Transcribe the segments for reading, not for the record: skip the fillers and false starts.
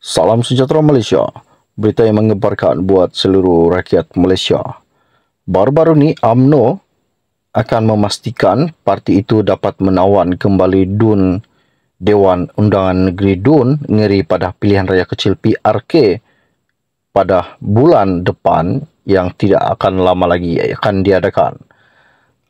Salam sejahtera Malaysia. Berita yang mengebarkan buat seluruh rakyat Malaysia. Baru-baru ni UMNO akan memastikan parti itu dapat menawan kembali DUN Dewan Undangan Negeri DUN Ngeri pada pilihan raya kecil PRK pada bulan depan yang tidak akan lama lagi akan diadakan.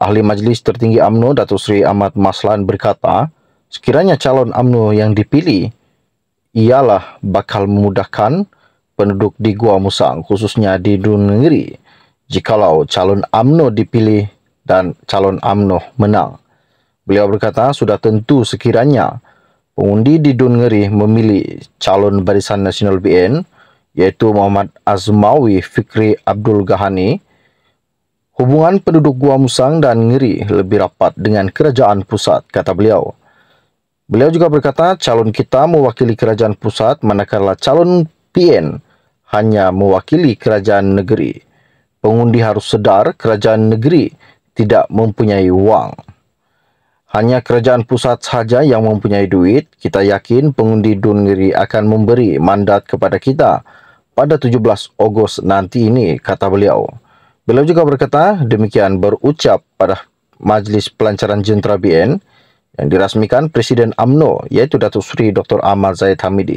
Ahli Majlis Tertinggi UMNO Datuk Seri Ahmad Maslan berkata, sekiranya calon UMNO yang dipilih ialah bakal memudahkan penduduk di Gua Musang, khususnya di DUN Ngeri, jikalau calon UMNO dipilih dan calon UMNO menang. Beliau berkata sudah tentu sekiranya pengundi di DUN Ngeri memilih calon Barisan Nasional BN, iaitu Muhammad Azmawi Fikri Abdul Ghani, hubungan penduduk Gua Musang dan Ngeri lebih rapat dengan kerajaan pusat, kata beliau. Beliau juga berkata calon kita mewakili kerajaan pusat manakala calon PN hanya mewakili kerajaan negeri. Pengundi harus sedar kerajaan negeri tidak mempunyai wang. Hanya kerajaan pusat sahaja yang mempunyai duit. Kita yakin pengundi DUN Ngeri akan memberi mandat kepada kita pada 17 Ogos nanti ini, kata beliau. Beliau juga berkata demikian berucap pada Majlis Pelancaran Jentera BN yang dirasmikan Presiden UMNO, iaitu Datuk Seri Dr. Ahmad Zahid Hamidi.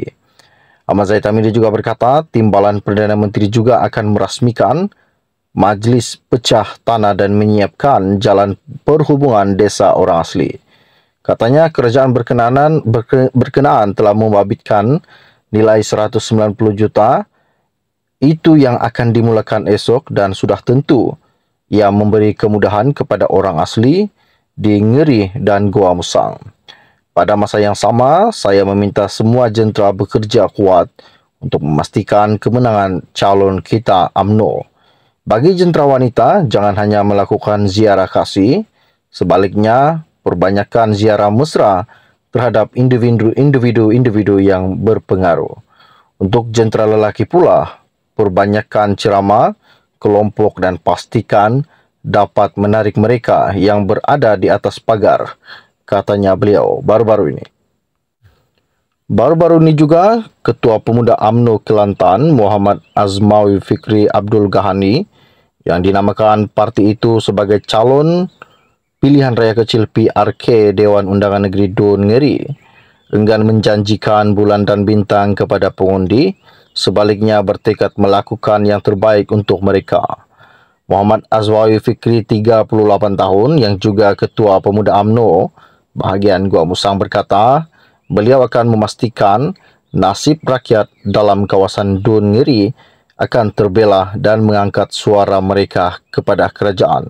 Ahmad Zahid Hamidi juga berkata Timbalan Perdana Menteri juga akan merasmikan Majlis Pecah Tanah dan menyiapkan jalan perhubungan desa orang asli. Katanya kerajaan berkenaan telah membabitkan nilai 190 juta itu yang akan dimulakan esok dan sudah tentu ia memberi kemudahan kepada orang asli di Ngeri dan Gua Musang. Pada masa yang sama, saya meminta semua jentera bekerja kuat untuk memastikan kemenangan calon kita UMNO. Bagi jentera wanita, jangan hanya melakukan ziarah kasih, sebaliknya perbanyakkan ziarah mesra terhadap individu yang berpengaruh. Untuk jentera lelaki pula, perbanyakkan ceramah, kelompok dan pastikan dapat menarik mereka yang berada di atas pagar, katanya beliau baru-baru ini. Baru-baru ini juga, Ketua Pemuda UMNO Kelantan, Muhammad Azmawi Fikri Abdul Ghani, yang dinamakan parti itu sebagai calon pilihan raya kecil PRK Dewan Undangan Negeri DUN Ngeri, enggan menjanjikan bulan dan bintang kepada pengundi, sebaliknya bertekad melakukan yang terbaik untuk mereka. Muhammad Azmawi Fikri, 38 tahun, yang juga Ketua Pemuda UMNO bahagian Gua Musang berkata, beliau akan memastikan nasib rakyat dalam kawasan DUN Ngeri akan terbela dan mengangkat suara mereka kepada kerajaan.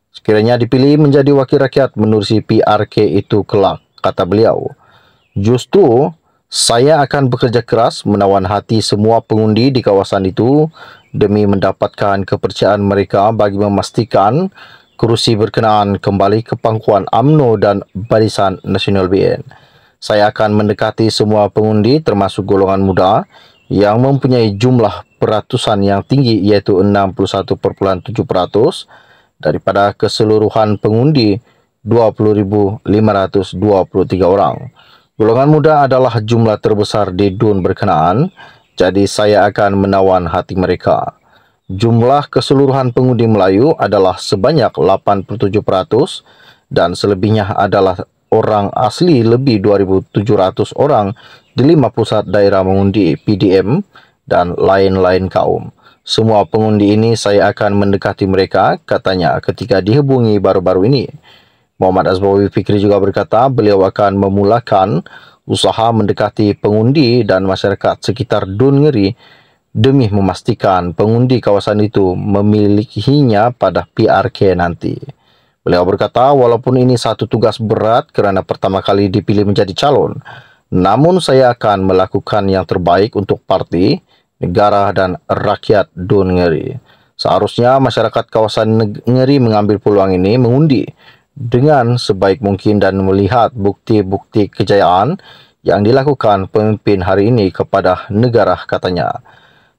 Sekiranya dipilih menjadi wakil rakyat menerusi PRK itu kelak, kata beliau. Justru, saya akan bekerja keras menawan hati semua pengundi di kawasan itu demi mendapatkan kepercayaan mereka bagi memastikan kerusi berkenaan kembali ke pangkuan UMNO dan Barisan Nasional BN. Saya akan mendekati semua pengundi termasuk golongan muda yang mempunyai jumlah peratusan yang tinggi, iaitu 61.7% daripada keseluruhan pengundi 20,523 orang. Golongan muda adalah jumlah terbesar di DUN berkenaan, jadi saya akan menawan hati mereka. Jumlah keseluruhan pengundi Melayu adalah sebanyak 87% dan selebihnya adalah orang asli lebih 2,700 orang di 5 pusat daerah mengundi PDM dan lain-lain kaum. Semua pengundi ini saya akan mendekati mereka, katanya ketika dihubungi baru-baru ini. Muhammad Azmawi Fikri juga berkata beliau akan memulakan usaha mendekati pengundi dan masyarakat sekitar DUN Ngeri demi memastikan pengundi kawasan itu memilikinya pada PRK nanti. Beliau berkata walaupun ini satu tugas berat kerana pertama kali dipilih menjadi calon, namun saya akan melakukan yang terbaik untuk parti, negara dan rakyat DUN Ngeri. Seharusnya masyarakat kawasan Ngeri mengambil peluang ini mengundi dengan sebaik mungkin dan melihat bukti-bukti kejayaan yang dilakukan pemimpin hari ini kepada negara, katanya.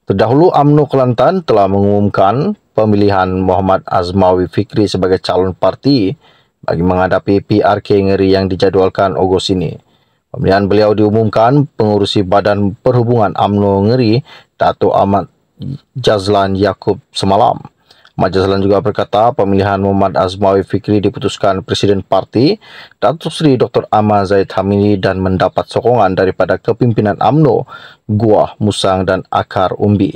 Terdahulu UMNO Kelantan telah mengumumkan pemilihan Muhammad Azmawi Fikri sebagai calon parti bagi menghadapi PRK Ngeri yang dijadualkan Ogos ini. Pemilihan beliau diumumkan pengurusi Badan Perhubungan UMNO Ngeri, Dato' Ahmad Jazlan Yaakob semalam. Ahmad Jazlan juga berkata pemilihan Muhammad Azmawi Fikri diputuskan Presiden Parti Datuk Seri Dr. Ahmad Zahid Hamidi dan mendapat sokongan daripada kepimpinan UMNO, Gua Musang dan Akar Umbi.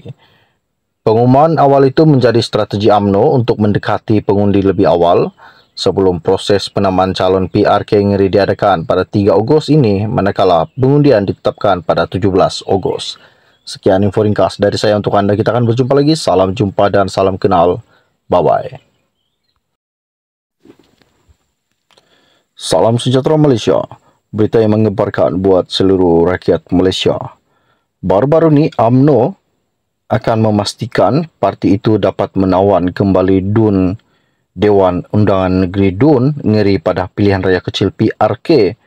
Pengumuman awal itu menjadi strategi UMNO untuk mendekati pengundi lebih awal sebelum proses penamaan calon PRK Ngeri diadakan pada 3 Ogos ini, manakala pengundian ditetapkan pada 17 Ogos. Sekian info ringkas dari saya untuk anda. Kita akan berjumpa lagi. Salam jumpa dan salam kenal. Bye-bye. Salam sejahtera Malaysia. Berita yang mengembarkan buat seluruh rakyat Malaysia. Baru-baru ni UMNO akan memastikan parti itu dapat menawan kembali DUN Dewan Undangan Negeri DUN Ngeri pada pilihan raya kecil PRK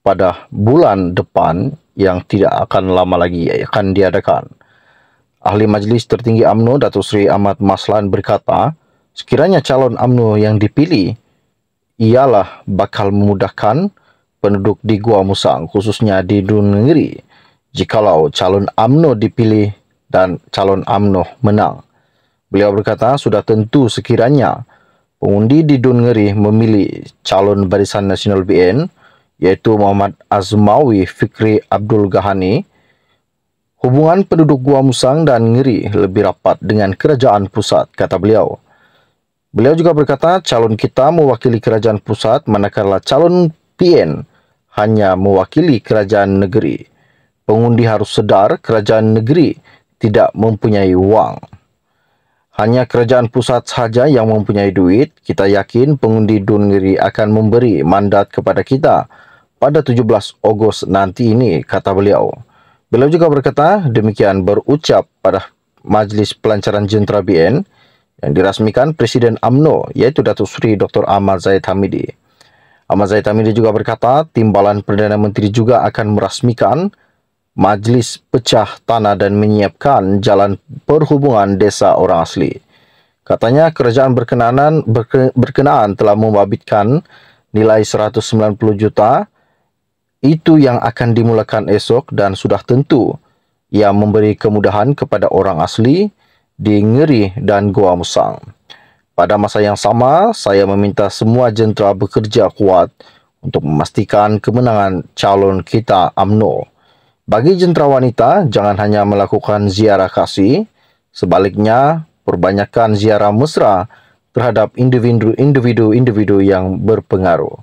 pada bulan depan yang tidak akan lama lagi akan diadakan. Ahli Majlis Tertinggi UMNO Datuk Seri Ahmad Maslan berkata, sekiranya calon UMNO yang dipilih ialah bakal memudahkan penduduk di Gua Musang khususnya di DUN Ngeri jikalau calon UMNO dipilih dan calon UMNO menang. Beliau berkata sudah tentu sekiranya pengundi di DUN Ngeri memilih calon Barisan Nasional BN iaitu Muhammad Azmawi Fikri Abdul Ghani, hubungan penduduk Gua Musang dan Ngeri lebih rapat dengan kerajaan pusat, kata beliau. Beliau juga berkata calon kita mewakili kerajaan pusat manakala calon PN hanya mewakili kerajaan negeri. Pengundi harus sedar kerajaan negeri tidak mempunyai wang. Hanya kerajaan pusat sahaja yang mempunyai duit. Kita yakin pengundi DUN Ngeri akan memberi mandat kepada kita pada 17 Ogos nanti ini, kata beliau. Beliau juga berkata demikian berucap pada Majlis Pelancaran Jentera BN yang dirasmikan Presiden UMNO iaitu Datuk Seri Dr. Ahmad Zahid Hamidi. Ahmad Zahid Hamidi juga berkata Timbalan Perdana Menteri juga akan merasmikan Majlis Pecah Tanah dan menyiapkan jalan perhubungan desa orang asli. Katanya kerajaan berkenaan telah membabitkan nilai 190 juta itu yang akan dimulakan esok dan sudah tentu ia memberi kemudahan kepada orang asli di Ngeri dan Gua Musang. Pada masa yang sama, saya meminta semua jentera bekerja kuat untuk memastikan kemenangan calon kita UMNO. Bagi jentera wanita, jangan hanya melakukan ziarah kasih, sebaliknya perbanyakkan ziarah mesra terhadap individu yang berpengaruh.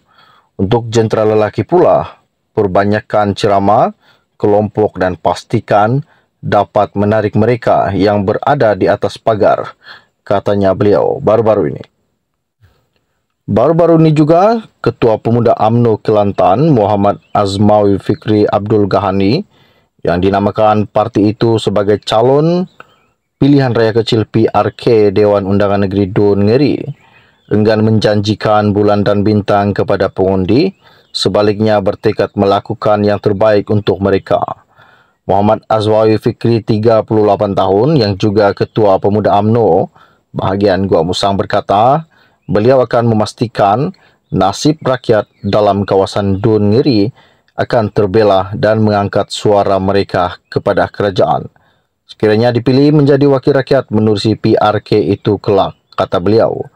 Untuk jentera lelaki pula, perbanyakkan ceramah, kelompok dan pastikan dapat menarik mereka yang berada di atas pagar, katanya beliau baru-baru ini. Baru-baru ini juga, Ketua Pemuda UMNO Kelantan, Muhammad Azmawi Fikri Abdul Ghani, yang dinamakan parti itu sebagai calon pilihan raya kecil PRK Dewan Undangan Negeri DUN Ngeri, enggan menjanjikan bulan dan bintang kepada pengundi, sebaliknya bertekad melakukan yang terbaik untuk mereka. Muhammad Azmawi Fikri, 38 tahun, yang juga Ketua Pemuda UMNO bahagian Gua Musang berkata, beliau akan memastikan nasib rakyat dalam kawasan DUN Ngeri akan terbela dan mengangkat suara mereka kepada kerajaan. Sekiranya dipilih menjadi wakil rakyat menerusi PRK itu kelak, kata beliau.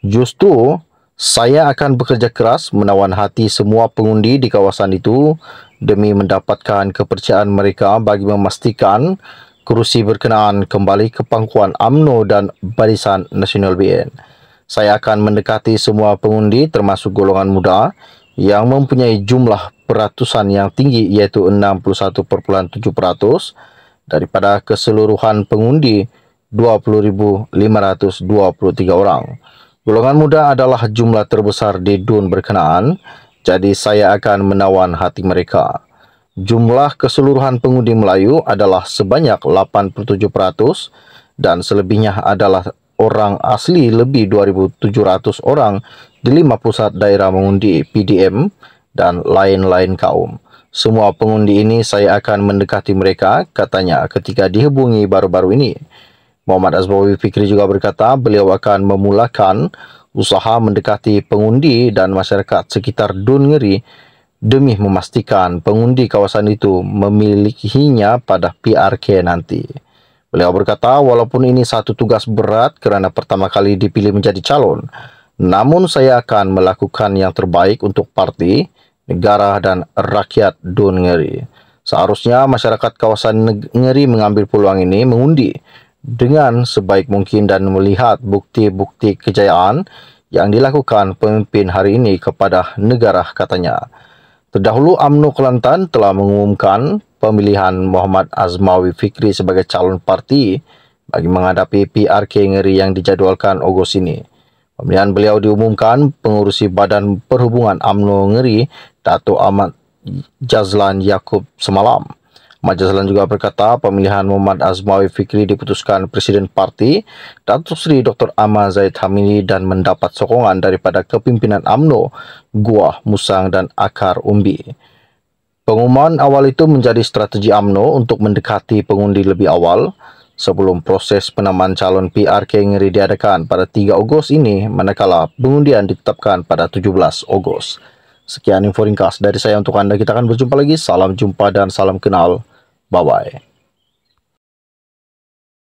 Justru, saya akan bekerja keras menawan hati semua pengundi di kawasan itu demi mendapatkan kepercayaan mereka bagi memastikan kerusi berkenaan kembali ke pangkuan UMNO dan Barisan Nasional BN. Saya akan mendekati semua pengundi termasuk golongan muda yang mempunyai jumlah peratusan yang tinggi iaitu 61.7% daripada keseluruhan pengundi 20,523 orang. Golongan muda adalah jumlah terbesar di DUN berkenaan, jadi saya akan menawan hati mereka. Jumlah keseluruhan pengundi Melayu adalah sebanyak 87% dan selebihnya adalah orang asli lebih 2,700 orang di 5 pusat daerah mengundi PDM dan lain-lain kaum. Semua pengundi ini saya akan mendekati mereka, katanya ketika dihubungi baru-baru ini. Muhammad Azmawi Fikri juga berkata beliau akan memulakan usaha mendekati pengundi dan masyarakat sekitar DUN Ngeri demi memastikan pengundi kawasan itu memilikinya pada PRK nanti. Beliau berkata, walaupun ini satu tugas berat kerana pertama kali dipilih menjadi calon, namun saya akan melakukan yang terbaik untuk parti, negara dan rakyat Dun Ngeri. Seharusnya masyarakat kawasan Ngeri mengambil peluang ini mengundi dengan sebaik mungkin dan melihat bukti-bukti kejayaan yang dilakukan pemimpin hari ini kepada negara, katanya. Terdahulu UMNO Kelantan telah mengumumkan pemilihan Muhammad Azmawi Fikri sebagai calon parti bagi menghadapi PRK Ngeri yang dijadualkan Ogos ini. Pemilihan beliau diumumkan pengurusi Badan Perhubungan UMNO Ngeri, Dato' Ahmad Jazlan Yaakob semalam. Ahmad Jazlan juga berkata pemilihan Muhammad Azmawi Fikri diputuskan Presiden Parti Datuk Seri Dr. Ahmad Zahid Hamidi dan mendapat sokongan daripada kepimpinan UMNO, Guah, Musang dan Akar Umbi. Pengumuman awal itu menjadi strategi UMNO untuk mendekati pengundi lebih awal sebelum proses penamaan calon PRK Ngeri diadakan pada 3 Ogos ini, manakala pengundian ditetapkan pada 17 Ogos. Sekian info ringkas dari saya untuk Anda. Kita akan berjumpa lagi. Salam jumpa dan salam kenal. Bye-bye.